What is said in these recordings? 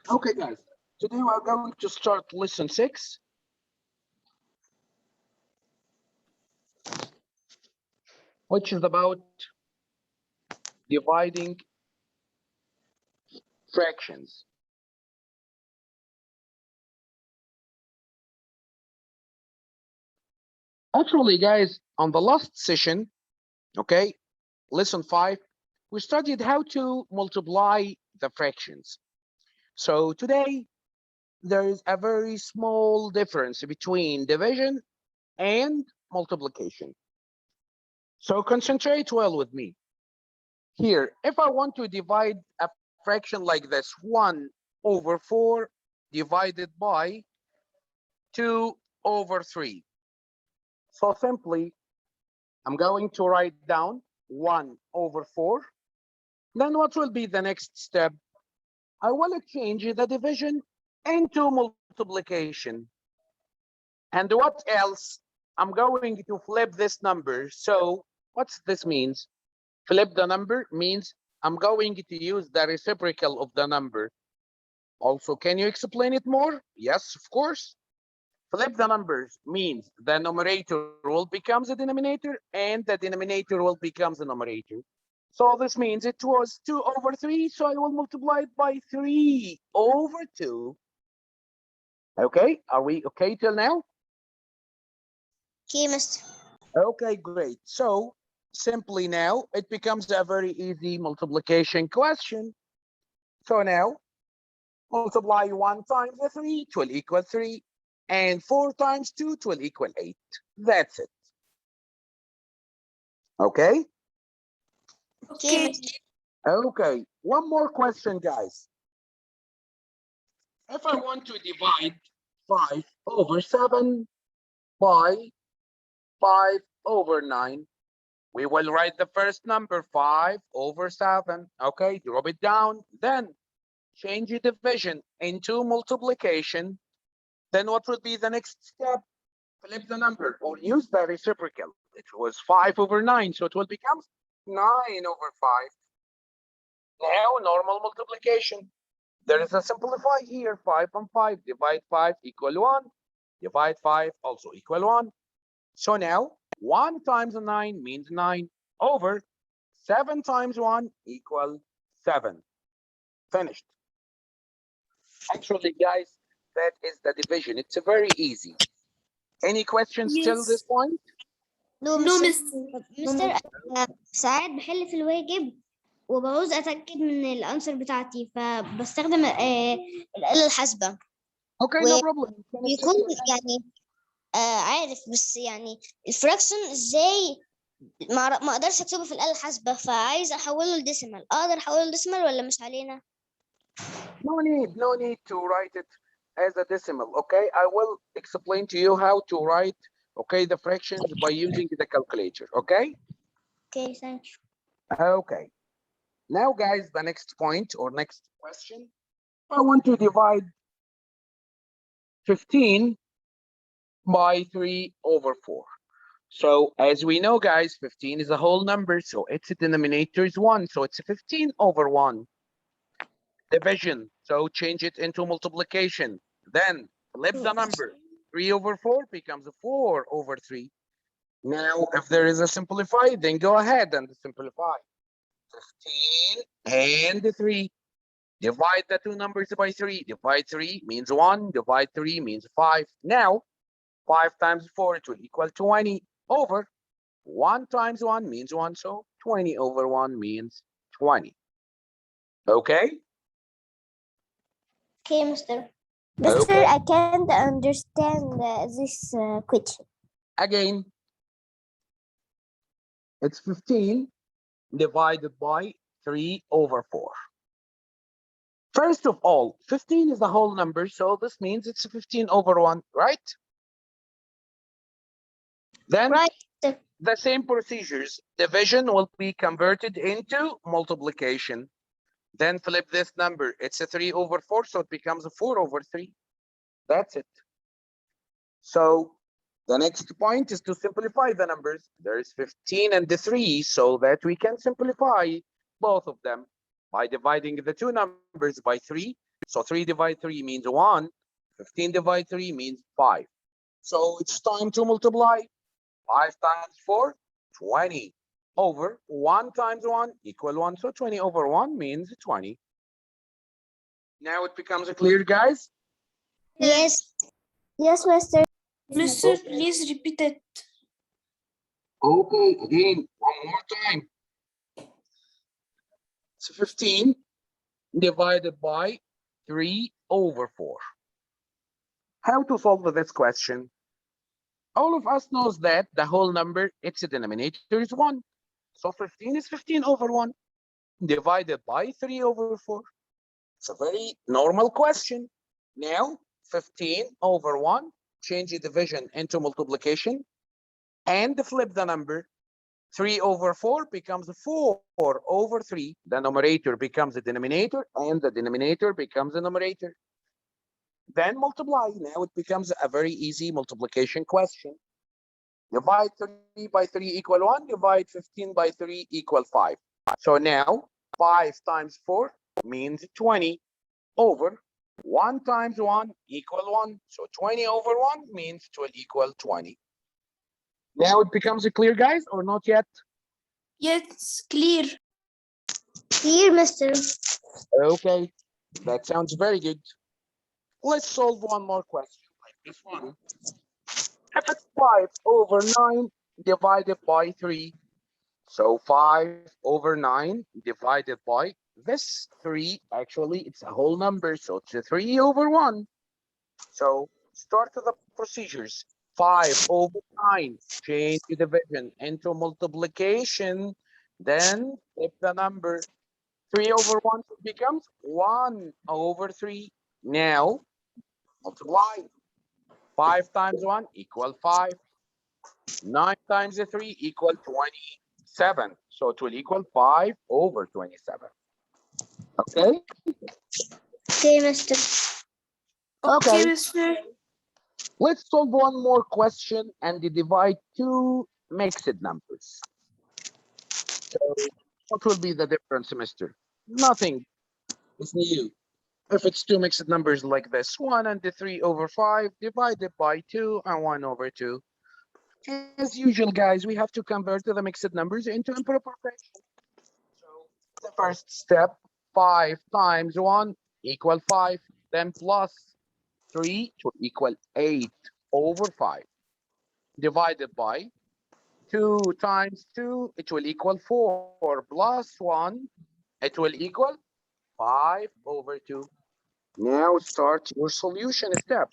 Okay, guys. Today we're going to start lesson 6. Which is about dividing fractions. Actually, guys, on the last session, okay, lesson 5, we studied how to multiply the fractions. So today, there is a very small difference between division and multiplication. So concentrate well with me. Here, if I want to divide a fraction like this, 1 over 4 divided by 2 over 3. So simply, I'm going to write down 1 over 4. Then what will be the next step? I will change the division into multiplication. And what else? I'm going to flip this number. So what's this means? Flip the number means I'm going to use the reciprocal of the number. Also, can you explain it more? Yes, of course. Flip the numbers means the numerator will become the denominator and the denominator will become the numerator. So this means it was 2 over 3, so I will multiply it by 3 over 2. Okay, are we okay till now? Okay, Mister. Okay, great. So simply now it becomes a very easy multiplication question. So now multiply 1 times the 3, it will equal 3. And 4 times 2, it will equal 8. That's it. Okay? Okay, Mister. Okay, one more question, guys. If I want to divide 5 over 7 by 5 over 9, we will write the first number 5 over 7. Okay, drop it down. Then change the division into multiplication. Then what will be the next step? Flip the number or use the reciprocal. It was 5 over 9, so it will become 9 over 5. Now normal multiplication. There is a simplify here. 5 and 5. Divide 5 equal 1. Divide 5 also equal 1. So now 1 times 9 means 9 over 7 times 1 equal 7. Finished. Actually, guys, that is the division. It's very easy. Any questions till this point? No, مستر. ساعات بحل في الواجب وبعوز اتاكد من الانسر بتاعتي فبستخدم الاله الحاسبه. Okay, no problem. بيكون يعني عارف بس يعني الفراكشن ازاي ما اقدرش اكتبه في الاله الحاسبه فعايز احوله لديسيمال. اقدر احوله لديسيمال ولا مش علينا؟ No need to write it as a decimal. Okay, I will explain to you how to write, okay, the fractions by using the calculator. Okay. Okay, thank you. Okay. Now, guys, the next point or next question. I want to divide 15 by 3 over 4. So as we know, guys, 15 is a whole number, so its denominator is 1, so it's 15 over 1. Division, so change it into multiplication. Then flip the number. 3 over 4 becomes 4 over 3. Now, if there is a simplify, then go ahead and simplify. 15 and 3. Divide the two numbers by 3. Divide 3 means 1. Divide 3 means 5. Now, 5 times 4, it will equal 20 over 1 times 1 means 1. So 20 over 1 means 20. Okay? Okay, Mister. Mister, I can't understand this question. Again, it's 15 divided by 3 over 4. First of all, 15 is the whole number, so this means it's 15 over 1, right? Then Right. the same procedures. Division will be converted into multiplication. Then flip this number. It's a 3 over 4, so it becomes a 4 over 3. That's it. So the next point is to simplify the numbers. There is 15 and the 3, so that we can simplify both of them by dividing the two numbers by 3. So 3 divided 3 means 1. 15 divided 3 means 5. So it's time to multiply. 5 times 4, 20. Over 1 times 1 equal 1. So 20 over 1 means 20. Now it becomes clear, guys? Yes. Yes, Mister. Mister, please repeat it. Okay, again, one more time. So 15 divided by 3 over 4. How to solve this question? All of us knows that the whole number, its denominator is 1. So 15 is 15 over 1 divided by 3 over 4. It's a very normal question. Now, 15 over 1, change the division into multiplication and flip the number. 3 over 4 becomes 4 over 3. The numerator becomes the denominator and the denominator becomes the numerator. Then multiply. Now it becomes a very easy multiplication question. Divide 3 by 3 equal 1. Divide 15 by 3 equal 5. So now 5 times 4 means 20 over 1 times 1 equal 1. So 20 over 1 means it will equal 20. Now it becomes clear, guys, or not yet? Yes, clear. Clear, Mister. Okay, that sounds very good. Let's solve one more question like this one. If it's 5 over 9 divided by 3, so 5 over 9 divided by this 3, actually it's a whole number, so it's a 3 over 1. So start the procedures. 5 over 9, change the division into multiplication, then flip the number. 3 over 1 becomes 1 over 3. Now multiply. 5 times 1 equal 5. 9 times 3 equal 27. So it will equal 5 over 27. Okay? Okay, Mister. Okay, Okay. Mister. Let's solve one more question and divide two mixed numbers. So what will be the difference, Mister? Nothing is new. If it's two mixed numbers like this, 1 and 3 over 5 divided by 2 and 1 over 2. As usual, guys, we have to convert the mixed numbers into improper fraction. So the first step, 5 times 1 equal 5, then plus 3 to equal 8 over 5, divided by 2 times 2, it will equal 4, plus 1, it will equal 5 over 2. Now start your solution step.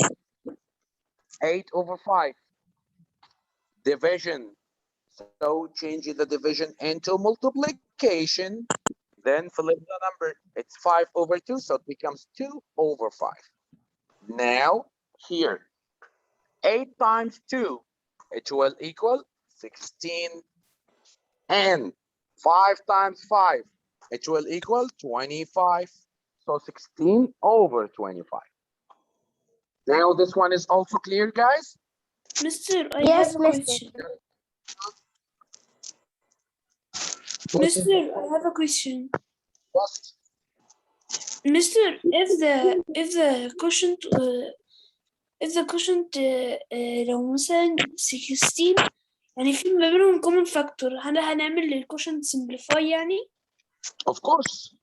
8 over 5. Division. So change the division into multiplication. Then flip the number. It's 5 over 2, so it becomes 2 over 5. Now here, 8 times 2, it will equal 16. And 5 times 5, it will equal 25. So 16 over 25. Now this one is also clear, guys? Mister, I Yes, have a Mister. question. Mister, I have a question. Yes. Mister, if the quotient لو مثلا 16 يعني في ما بينهم common factor هنعمل الquotient simplify يعني؟ Of course.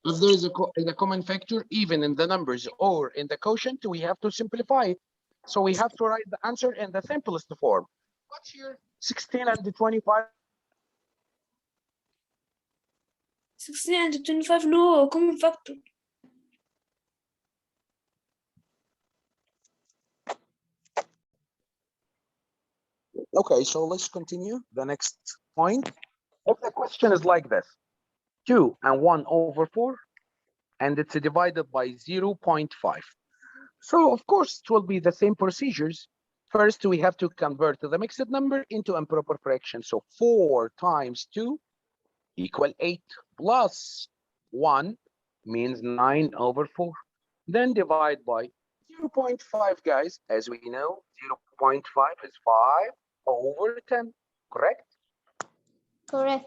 If there is a common factor, even in the numbers or in the quotient, we have to simplify it. So we have to write the answer in the simplest form. What's here? 16 and 25. 16 and 25 no common factor. Okay, so let's continue. The next point. If the question is like this, 2 and 1 over 4, and it's divided by 0.5. So of course, it will be the same procedures. First, we have to convert the mixed number into improper fraction. So 4 times 2 equal 8 plus 1 means 9 over 4. Then divide by 0.5, guys. As we know, 0.5 is 5 over 10, correct? Correct.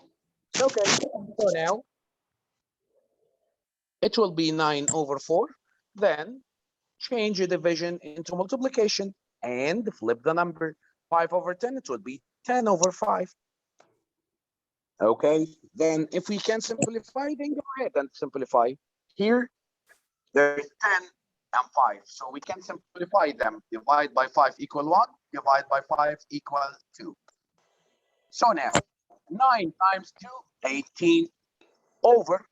Okay, so now it will be 9 over 4. Then change the division into multiplication and flip the number. 5 over 10, it will be 10 over 5. Okay, then if we can simplify, then go ahead and simplify. Here, there's 10 and 5, so we can simplify them. Divide by 5 equal 1, divide by 5 equal 2. So now, 9 times 2, 18 over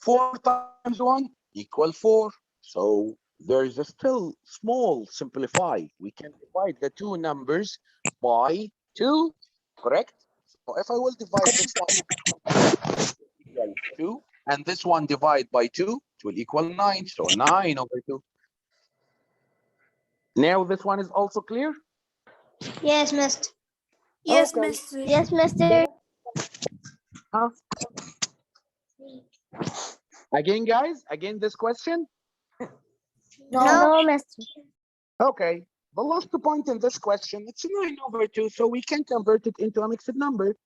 4 times 1 equal 4. So there is a still small simplify. We can divide the two numbers by 2, correct? So if I will divide this one equal 2, and this one divide by 2, it will equal 9. So 9 over 2. Now this one is also clear? Yes, Mister. Yes, Okay. Mister. Yes, Mister. Huh? Again, guys, again this question. No, Mister. Okay, the last point in this question, it's 9 over 2, so we can convert it into a mixed number.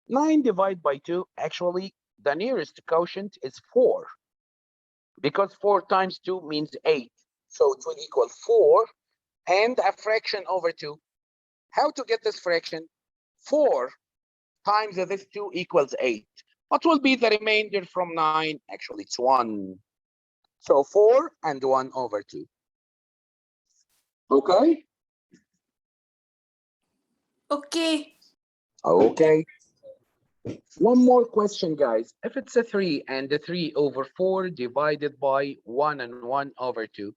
9 divided by 2, actually, the nearest quotient is 4. Because 4 times 2 means 8. So it will equal 4 and a fraction over 2. How to get this fraction? 4 times this 2 equals 8. What will be the remainder from 9? Actually, it's 1. So 4 and 1 over 2. Okay? Okay. Okay. One more question, guys. If it's a 3 and a 3 over 4 divided by 1 and 1 over 2.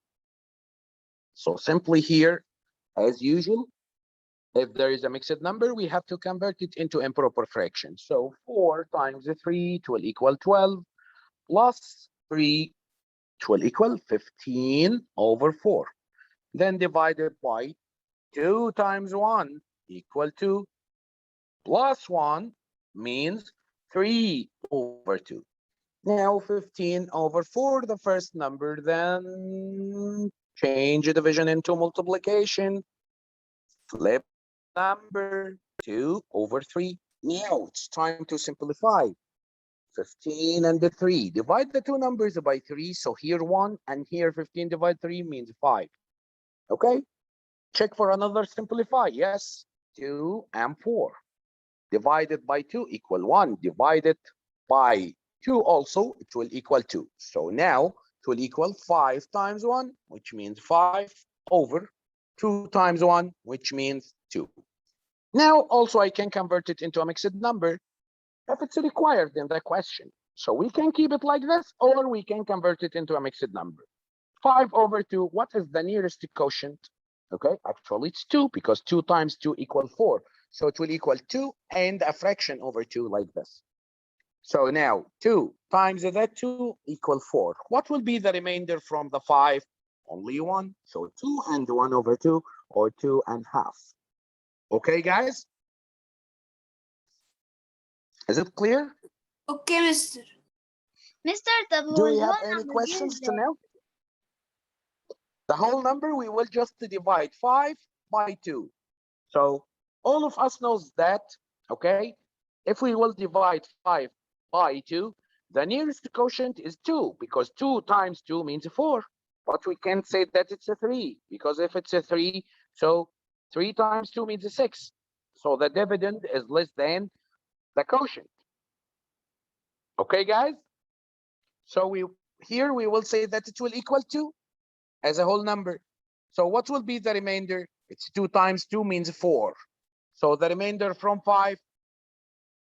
So simply here, as usual, if there is a mixed number, we have to convert it into improper fraction. So 4 times 3, it will equal 12, plus 3, it will equal 15 over 4. Then divided by 2 times 1 equal 2, plus 1 means 3 over 2. Now 15 over 4, the first number, then change the division into multiplication, flip number 2 over 3. Now it's time to simplify. 15 and the 3. Divide the two numbers by 3. So here 1 and here 15 divided 3 means 5. Okay? Check for another simplify. Yes, 2 and 4. Divided by 2 equal 1. Divided by 2 also, it will equal 2. So now it will equal 5 times 1, which means 5 over 2 times 1, which means 2. Now also I can convert it into a mixed number if it's required in the question. So we can keep it like this, or we can convert it into a mixed number. 5 over 2, what is the nearest quotient? Okay, actually it's 2, because 2 times 2 equals 4. So it will equal 2 and a fraction over 2 like this. So now 2 times that 2 equal 4. What will be the remainder from the 5? Only 1. So 2 and 1 over 2, or 2 and half. Okay, guys? Is it clear? Okay, Mister. Mister, طب Do هو we اللي have هو any النمبر دي questions to ازاي؟ know? The whole number, we will just divide 5 by 2. So all of us knows that, okay? If we will divide 5 by 2, the nearest quotient is 2, because 2 times 2 means 4. But we can't say that it's a 3, because if it's a 3, so 3 times 2 means 6. So the dividend is less than the quotient. Okay, guys? So here we will say that it will equal 2 as a whole number. So what will be the remainder? It's 2 times 2 means 4. So the remainder from 5,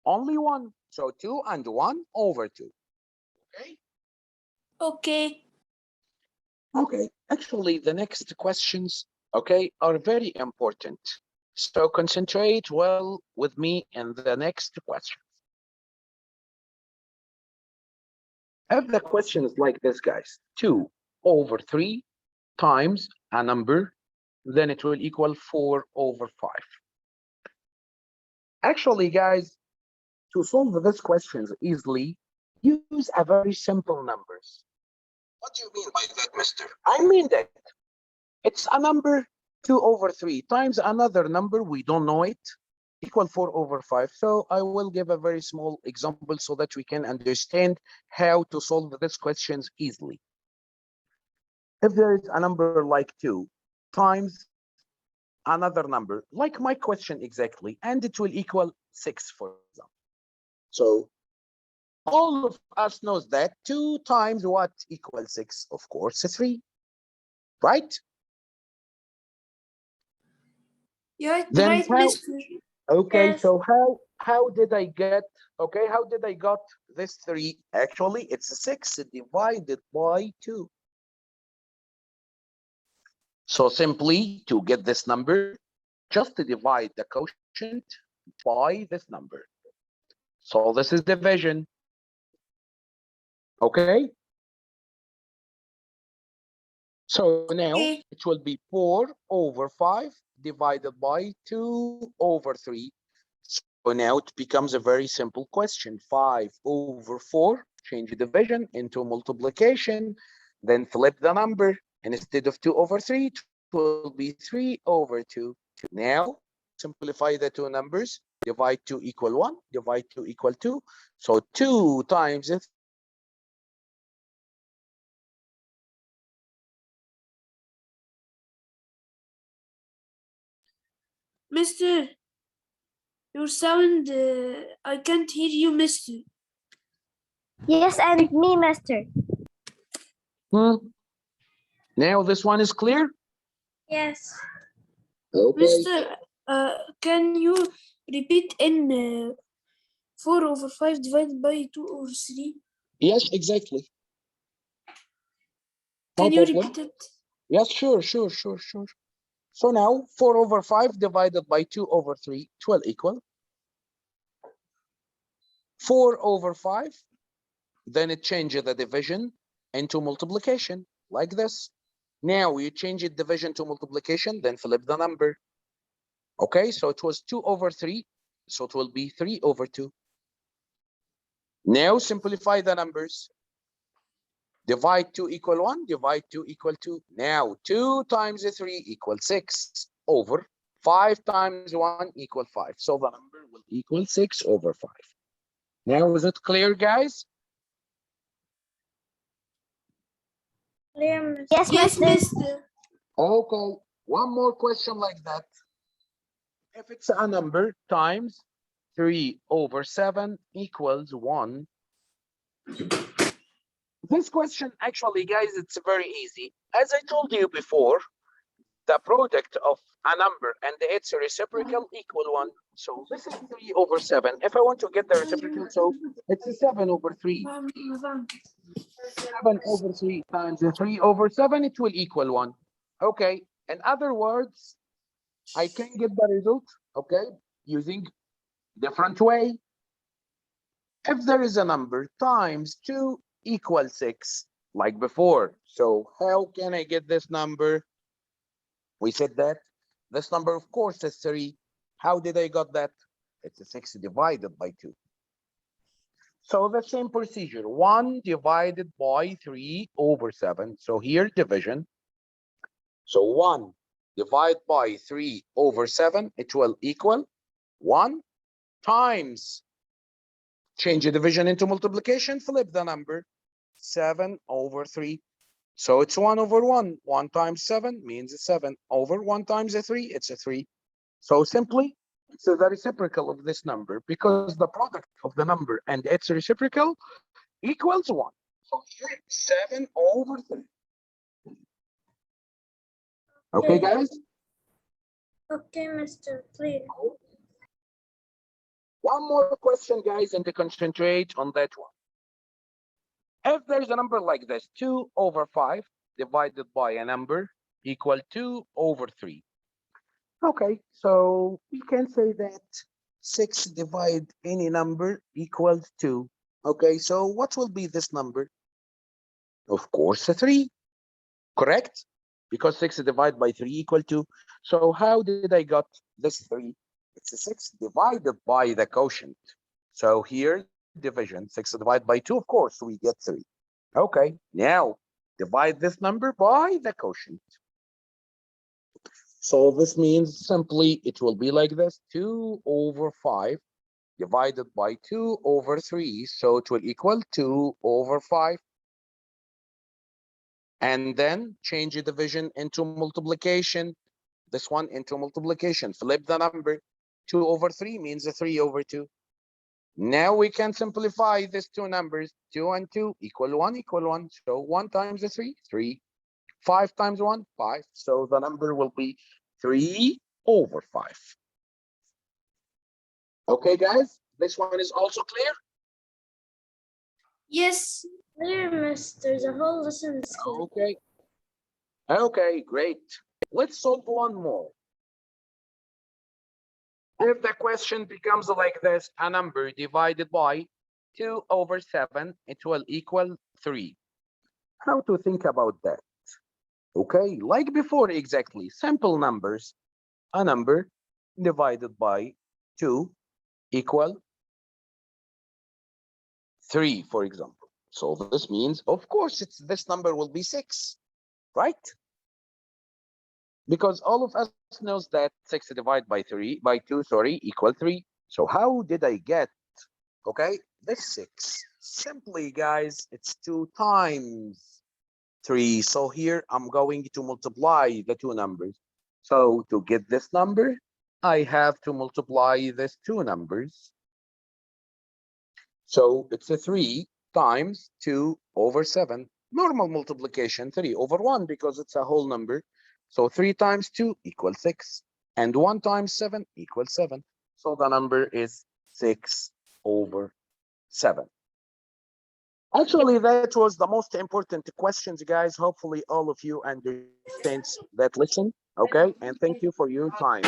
only 1. So 2 and 1 over 2. Okay? Okay. Okay. Actually, the next questions, okay, are very important. So concentrate well with me in the next question. If the question is like this, guys, 2 over 3 times a number, then it will equal 4 over 5. Actually, guys, to solve these questions easily, use a very simple numbers. What do you mean by that, mister? I mean that it's a number 2 over 3 times another number, we don't know it, equal 4 over 5. So I will give a very small example so that we can understand how to solve these questions easily. If there is a number like 2 times another number, like my question exactly, and it will equal 6, for example. So all of us knows that 2 times what equals 6? Of course, 3, right? Yeah, Then right, how? Mister. Okay, Yes. so how did I get? Okay, how did I got this 3? Actually, it's 6 divided by 2. So simply to get this number, just to divide the quotient by this number. So this is division. Okay. So now Okay. it will be 4 over 5 divided by 2 over 3. So now it becomes a very simple question. 5 over 4, change division into multiplication, then flip the number. And instead of 2 over 3, it will be 3 over 2. Now simplify the two numbers. Divide 2 equal 1, divide 2 equal 2. So 2 times 3 equal 1. Mister, your sound, I can't hear you, Mister. Yes, and me, Master. Now this one is clear? Yes. Okay. Mister, can you repeat in 4 over 5 divided by 2 over 3? Yes, exactly. No Can you problem. repeat it? Yes, sure. So now 4 over 5 divided by 2 over 3, it will equal 4 over 5. Then it changes the division into multiplication like this. Now you change it division to multiplication, then flip the number. Okay, so it was 2 over 3, so it will be 3 over 2. Now simplify the numbers. Divide 2 equal 1, divide 2 equal 2. Now 2 times 3 equals 6 over 5 times 1 equal 5. So the number will equal 6 over 5. Now is it clear, guys? Yes, Yes, Master. Mister. Okay, one more question like that. If it's a number times 3 over 7 equals 1. This question actually, guys, it's very easy. As I told you before, the product of a number and its reciprocal equal 1. So this is 3 over 7. If I want to get the reciprocal, so it's 7 over 3. 7 over 3 times 3 over 7, it will equal 1. Okay, in other words, I can get the result, okay, using different way. If there is a number times 2 equals 6, like before. So how can I get this number? We said that this number, of course, is 3. How did I got that? It's a 6 divided by 2. So the same procedure, 1 divided by 3 over 7. So here division. So 1 divided by 3 over 7, it will equal 1 times, change the division into multiplication, flip the number, 7 over 3. So it's 1 over 1. 1 times 7 means 7 over 1 times 3, it's a 3. So simply, it's the reciprocal of this number because the product of the number and its reciprocal equals 1. So here, 7 over 3. Okay, guys? Okay, Master, please. One more question, guys, and to concentrate on that one. If there's a number like this, 2 over 5 divided by a number equal 2 over 3. Okay, so we can say that 6 divide any number equals 2. Okay, so what will be this number? Of course, a 3, correct? Because 6 divided by 3 equal 2. So how did I got this 3? It's a 6 divided by the quotient. So here, division, 6 divided by 2, of course, we get 3. Okay, now divide this number by the quotient. So this means simply it will be like this, 2 over 5 divided by 2 over 3. So it will equal 2 over 5. and then change the division into multiplication. This one into multiplication. Flip the number. 2 over 3 means a 3 over 2. Now we can simplify these two numbers. 2 and 2 equal 1 equal 1. So 1 times 3, 3. 5 times 1, 5. So the number will be 3 over 5. Okay, guys, this one is also clear? Yes. Clear, mister. The whole lesson is clear. Okay. Okay, great. Let's solve one more. If the question becomes like this, a number divided by 2 over 7, it will equal 3. How to think about that? Okay, like before exactly, simple numbers. A number divided by 2 equal 3, for example. So this means, of course, this number will be 6, right? Because all of us knows that 6 divided by 2, equal 3. So how did I get, okay, this 6? Simply, guys, it's 2 times 3. So here I'm going to multiply the two numbers. So to get this number, I have to multiply these two numbers. So it's a 3 times 2 over 7. Normal multiplication, 3 over 1, because it's a whole number. So 3 times 2 equals 6. And 1 times 7 equals 7. So the number is 6 over 7. Actually, that was the most important questions, guys. Hopefully, all of you understand that lesson. Okay, and thank you for your time.